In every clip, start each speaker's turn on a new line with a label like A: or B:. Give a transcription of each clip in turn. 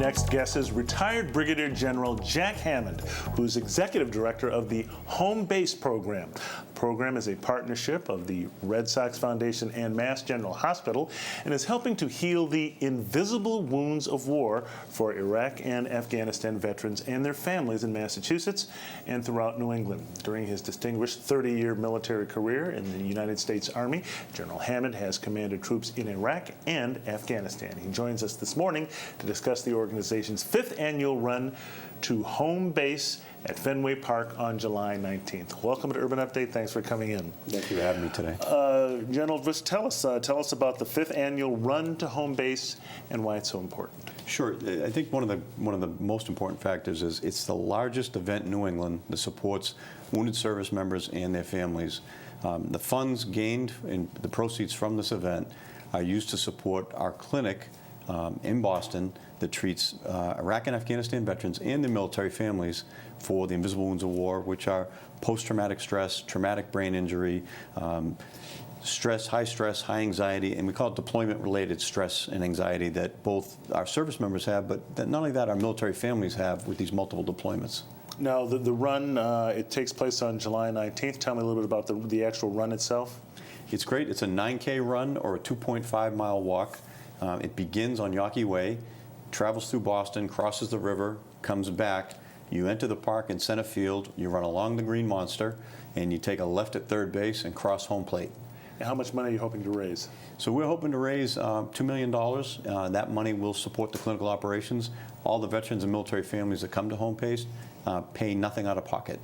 A: next guest is retired Brigadier General Jack Hammond, who's Executive Director of the Home Base Program. The program is a partnership of the Red Sox Foundation and Mass General Hospital and is helping to heal the invisible wounds of war for Iraq and Afghanistan veterans and their families in Massachusetts and throughout New England. During his distinguished 30-year military career in the United States Army, General Hammond has commanded troops in Iraq and Afghanistan. He joins us this morning to discuss the organization's 5th annual run to home base at Fenway Park on July 19th. Welcome to Urban Update. Thanks for coming in.
B: Thank you for having me today.
A: General, just tell us about the 5th annual run to home base and why it's so important.
B: Sure. I think one of the most important factors is it's the largest event in New England that supports wounded service members and their families. The funds gained and the proceeds from this event are used to support our clinic in Boston that treats Iraq and Afghanistan veterans and their military families for the invisible wounds of war, which are post-traumatic stress, traumatic brain injury, stress, high anxiety, and we call it deployment-related stress and anxiety that both our service members have, but that not only that, our military families have with these multiple deployments.
A: Now, the run, it takes place on July 19th. Tell me a little bit about the actual run itself.
B: It's great. It's a 9K run or a 2.5-mile walk. It begins on Yawkey Way, travels through Boston, crosses the river, comes back. You enter the park in center field, you run along the Green Monster, and you take a left at third base and cross home plate.
A: And how much money are you hoping to raise?
B: So we're hoping to raise $2 million. That money will support the clinical operations. All the veterans and military families that come to home base pay nothing out of pocket.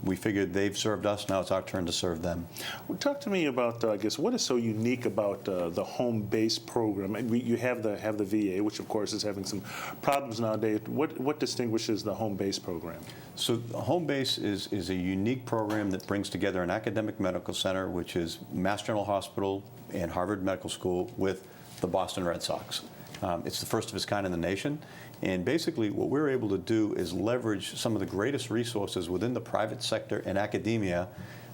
B: We figured they've served us, now it's our turn to serve them.
A: Well, talk to me about, I guess, what is so unique about the home base program? You have the VA, which of course is having some problems nowadays. What distinguishes the home base program?
B: So home base is a unique program that brings together an academic medical center, which is Mass General Hospital and Harvard Medical School, with the Boston Red Sox. It's the first of its kind in the nation. And basically what we're able to do is leverage some of the greatest resources within the private sector and academia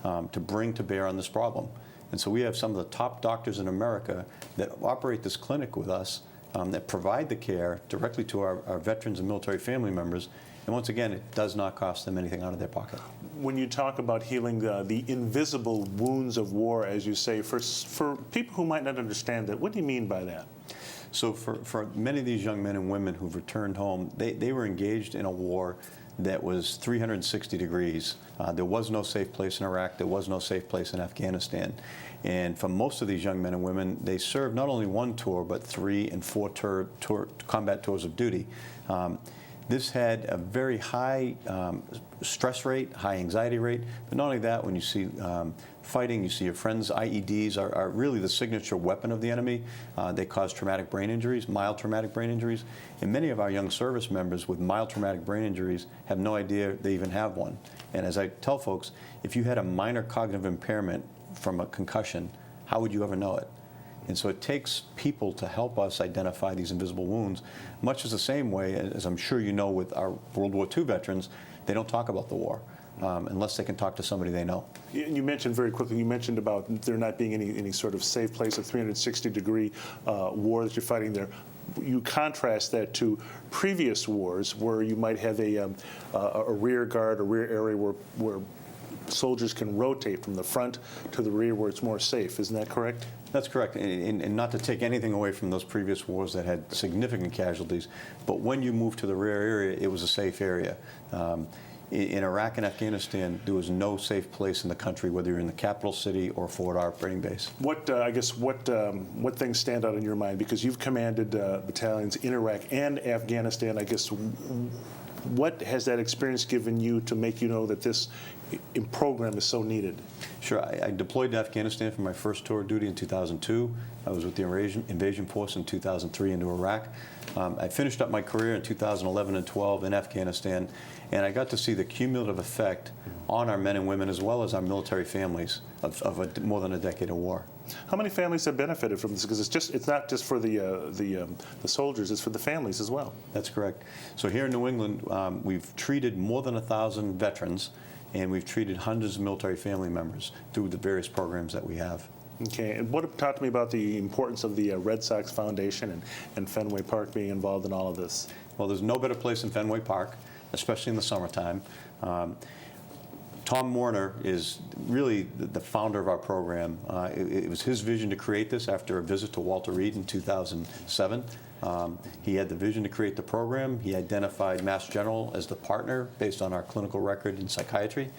B: to bring to bear on this problem. And so we have some of the top doctors in America that operate this clinic with us that provide the care directly to our veterans and military family members. And once again, it does not cost them anything out of their pocket.
A: When you talk about healing the invisible wounds of war, as you say, for people who might not understand that, what do you mean by that?
B: So for many of these young men and women who've returned home, they were engaged in a war that was 360 degrees. There was no safe place in Iraq. There was no safe place in Afghanistan. And for most of these young men and women, they served not only one tour, but 3 and 4 combat tours of duty. This had a very high stress rate, high anxiety rate, but not only that, when you see fighting, you see your friends' IEDs are really the signature weapon of the enemy. They cause traumatic brain injuries, mild traumatic brain injuries, and many of our young service members with mild traumatic brain injuries have no idea they even have one. And as I tell folks, if you had a minor cognitive impairment from a concussion, how would you ever know it? And so it takes people to help us identify these invisible wounds, much as the same way, as I'm sure you know with our World War II veterans, they don't talk about the war unless they can talk to somebody they know.
A: You mentioned very quickly, you mentioned about there not being any sort of safe place, a 360-degree war that you're fighting there. You contrast that to previous wars where you might have a rear guard, a rear area where soldiers can rotate from the front to the rear where it's more safe. Isn't that correct?
B: That's correct, and not to take anything away from those previous wars that had significant casualties, but when you moved to the rear area, it was a safe area. In Iraq and Afghanistan, there was no safe place in the country, whether you're in the capital city or forward operating base.
A: What things stand out in your mind? Because you've commanded battalions in Iraq and Afghanistan. I guess what has that experience given you to make you know that this program is so needed?
B: Sure. I deployed to Afghanistan for my first tour of duty in 2002. I was with the invasion force in 2003 into Iraq. I finished up my career in 2011 and 12 in Afghanistan, and I got to see the cumulative effect on our men and women as well as our military families of more than a decade of war.
A: How many families have benefited from this? Because it's not just for the soldiers; it's for the families as well.
B: That's correct. So here in New England, we've treated more than 1,000 veterans, and we've treated hundreds of military family members through the various programs that we have.
A: Okay, and talk to me about the importance of the Red Sox Foundation and Fenway Park being involved in all of this.
B: Well, there's no better place than Fenway Park, especially in the summertime. Tom Warner is really the founder of our program. It was his vision to create this after a visit to Walter Reed in 2007. He had the vision to create the program. He identified Mass General as the partner based on our clinical record in psychiatry.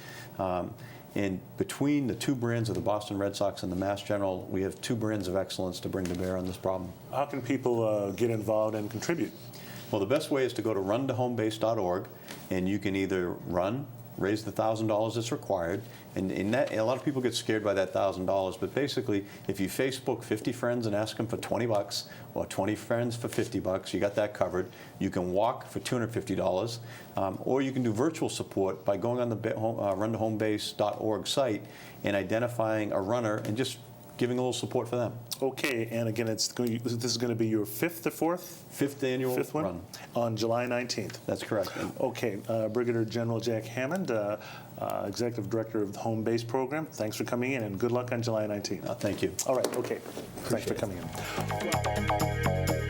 B: And between the two brands of the Boston Red Sox and the Mass General, we have two brands of excellence to bring to bear on this problem.
A: How can people get involved and contribute?
B: Well, the best way is to go to runtohomebase.org, and you can either run, raise the $1,000 that's required, and that, a lot of people get scared by that $1,000, but basically, if you Facebook 50 friends and ask them for $20, or 20 friends for $50, you got that covered. You can walk for $250, or you can do virtual support by going on the runtohomebase.org site and identifying a runner and just giving a little support for them.
A: Okay, and again, this is going to be your fifth or fourth?
B: Fifth annual
A: one?
B: run.
A: On July 19th.
B: That's correct.
A: Okay, Brigadier General Jack Hammond, Executive Director of the Home Base Program, thanks for coming in, and good luck on July 19th.
B: Thank you.
A: All right, okay. Thanks for coming in.